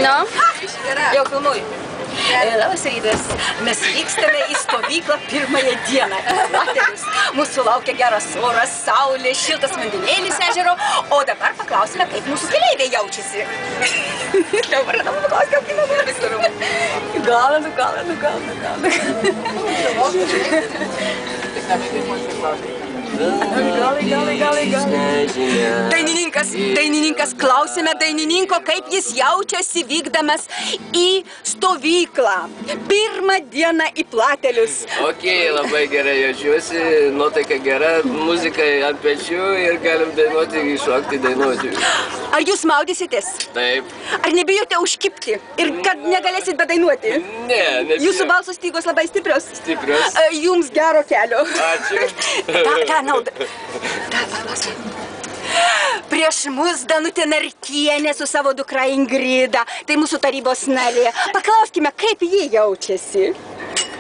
No? Jau filmuoju. Labas rytas. Mes vykstame į stovyklą pirmąją dieną. Platelius. Mūsų laukia geras oras, saulė, šiltas vandenėlis ežero. O dabar paklausime, kaip mūsų keleiviai jaučiasi. Dabar paklausime, kaip dabar. Galą. Dainininkas, klausime dainininko, kaip jis jaučiasi vykdamas į stovyklą. Pirmą dieną į Platelius. Ok, labai gerai jaučiuosi, nuotaika gera, muzika ant pečių ir galim dainuoti, iššokti dainuoti. Ar jūs maudysitės? Taip. Ar nebijote užkibti ir kad negalėsit bedainuoti? Ne, nebijote. Jūsų balso stygos labai stiprios. Stiprios. Jums gero kelio. Ačiū. Prieš mus Danutė Narkienė su savo dukra Ingrida, tai mūsų tarybos narė. Paklauskime, kaip jie jaučiasi.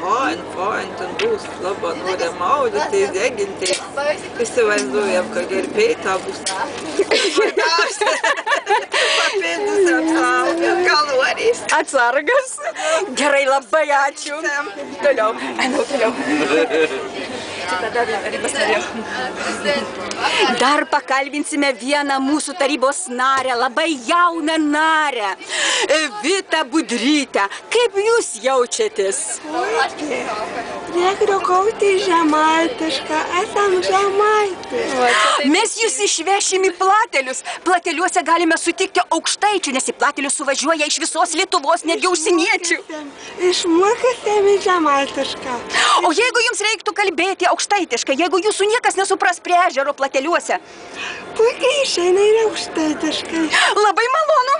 Fain, ten bus labai nori maudyti, deginti. Įsivaizduojam, kad ir peita bus. Papildus apsaugę, kalorijas. Atsargas. Gerai, labai ačiū. Toliau. Dar pakalbinsime vieną mūsų tarybos narę, labai jauną narę, Vitą Budrytę. Kaip jūs jaučiatės? Nekriokauti žemaitišką, esam žemaitį. Mes jūs išvešim į Platelius. Plateliuose galime sutikti aukštaičių, nes į Platelius suvažiuoja iš visos Lietuvos, netgi užsieniečių. Išmokėsim į žemaitišką. O jeigu jums reiktų kalbėti aukštaitiškai, jeigu jūsų niekas nesupras prie ežero Plateliuose? Puikiai išeina ir aukštaitiškai. Labai malonu.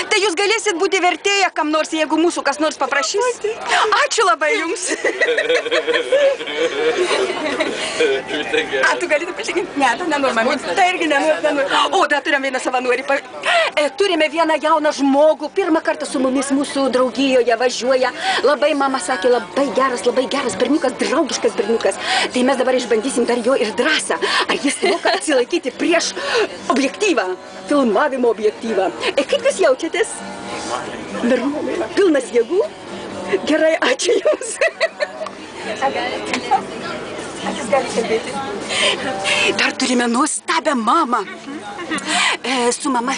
Tai jūs galėsit būti vertėja kam nors, jeigu mūsų kas nors paprašys. Ačiū labai jums. Tu gali pasakinti? Ne, tu nenori. Tai irgi nenori. O, dar turime vieną savanorį. Turime vieną jauną žmogų. Pirmą kartą su mumis mūsų draugijoje važiuoja. Labai mama sakė, labai geras berniukas, draugiškas berniukas. Tai mes dabar išbandysim dar jo ir drąsą. Ar jis moka atsilaikyti prieš objektyvą, filmavimo objektyvą. Kaip jūs jaučiatės? Pilnas jėgų? Gerai, ačiū jums. Jūs galite kalbėti. Dar turime nuostabią mamą. Su mama,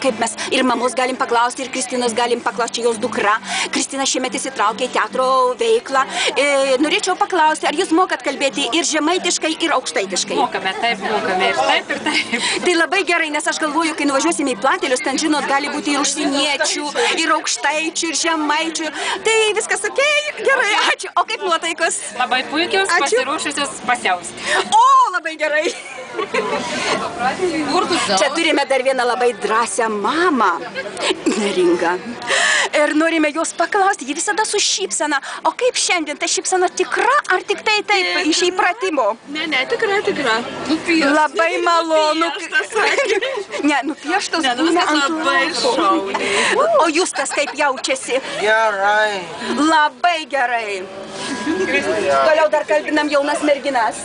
kaip mes ir mamos galim paklausti, ir Kristinos galim paklausti, jos dukra. Kristina šiemet įsitraukė į teatro veiklą. Norėčiau paklausti, ar jūs mokat kalbėti ir žemaitiškai, ir aukštaitiškai? Mokame, taip, mokame ir taip, ir taip. Tai labai gerai, nes aš galvoju, kai nuvažiuosime į Platelius, ten, žinot, gali būti ir užsieniečių, ir aukštaičių, ir žemaičių. Tai viskas okei, gerai, ačiū. O kaip nuotaikos? Labai puikios, pasiruošusios pasiausti. O, labai gerai. Čia turime dar vieną labai drąsią mamą, Neringą. Ir norime jos paklausti, ji visada su šypsena. O kaip šiandien, ta šypsena tikra, ar tik tai taip iš įpratimo? Ne, tikra. Labai malonu. Ne, nupieštas būna ant lapo. O Justas kaip jaučiasi? Gerai. Labai gerai. Toliau dar kalbinam jaunas merginas.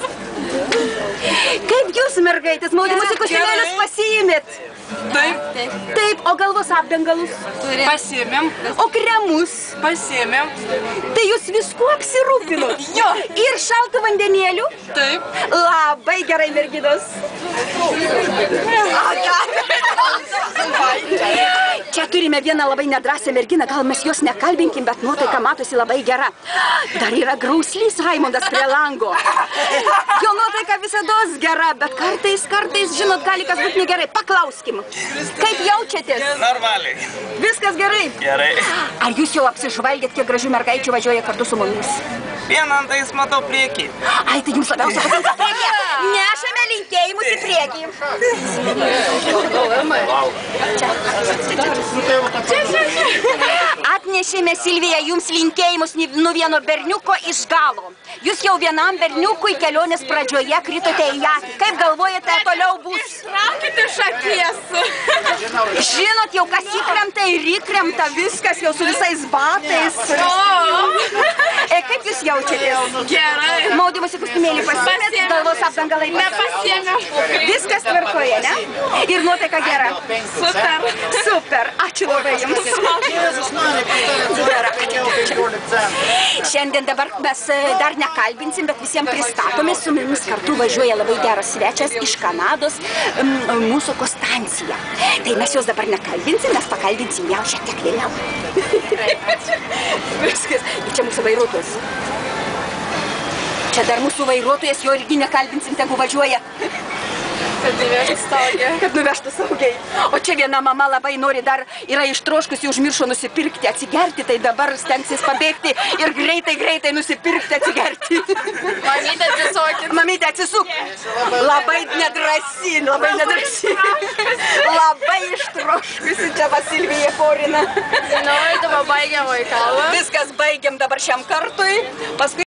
Kaip jūs, mergaitės, maudymosi kostiumėlius pasiėmėt? Taip, o galvos apdangalus? Pasiėmėm. O kremus? Pasiėmėm. Tai jūs viskuo apsirūpinot? Jo. Ir šaltų vandenėlių? Taip. Labai gerai, merginos. Čia turime vieną labai nedrąsią merginą, gal mes jos nekalbinkim, bet nuotaika matosi labai gera. Dar yra grauslys Raimondas prie lango. Jo nuotaika visados gera, bet kartais, žinot, gali kas būti negerai. Paklauskim, kaip jaučiatės? Normaliai. Viskas gerai? Gerai. Ar jūs jau apsižvalgėt, kiek gražių mergaičių važiuoja kartu su mumis? Vieną antais matau priekį. Ai, tai jums labiausia patinka priekį. Nešame linkėjimus į priekį. Atnešėme, Silvija, jums linkėjimus nuo vieno berniuko iš galo. Jūs jau vienam berniukui kelionės pradžioje kritote į akį. Kaip galvojate, toliau bus? Ištraukite iš akies. Žinot, jau kas įkremta ir įkremta, viskas jau su visais batais. Kaip jūs jaučiatės? Gerai. Maudymosi kostiumėlį pasiėmėt, galvos apdangalai Nepasiėmiau. Viskas tvarkoje, ne? Ir nuotaika gera. Super. Super, ačiū labai jums. Gera. Šiandien dabar mes dar nekalbinsim, bet visiems pristatome. Su mumis kartu važiuoja labai geras svečias iš Kanados, mūsų Konstancija. Tai mes jos dabar nekalbinsim, mes pakalbinsim jau šiek tiek vėliau. Viskas. Ir čia mūsų vairuotojas. Čia dar mūsų vairuotojas, jo irgi nekalbinsim, tegu važiuoja. Kad nuvežtų saugiai. Kad nuvežtų saugiai. O čia viena mama labai nori dar, yra ištroškusi, užmiršo nusipirkti, atsigerti, tai dabar stengsis pabėgti ir greitai nusipirkti, atsigerti. Mamytė atsisokit. Mamytė atsisuk. Labai nedrąsi. Labai ištroškusi čia Vasilvija Korina. Nu, dabar baigiam vaikalą. Viskas baigiam dabar šiam kartui. Paskui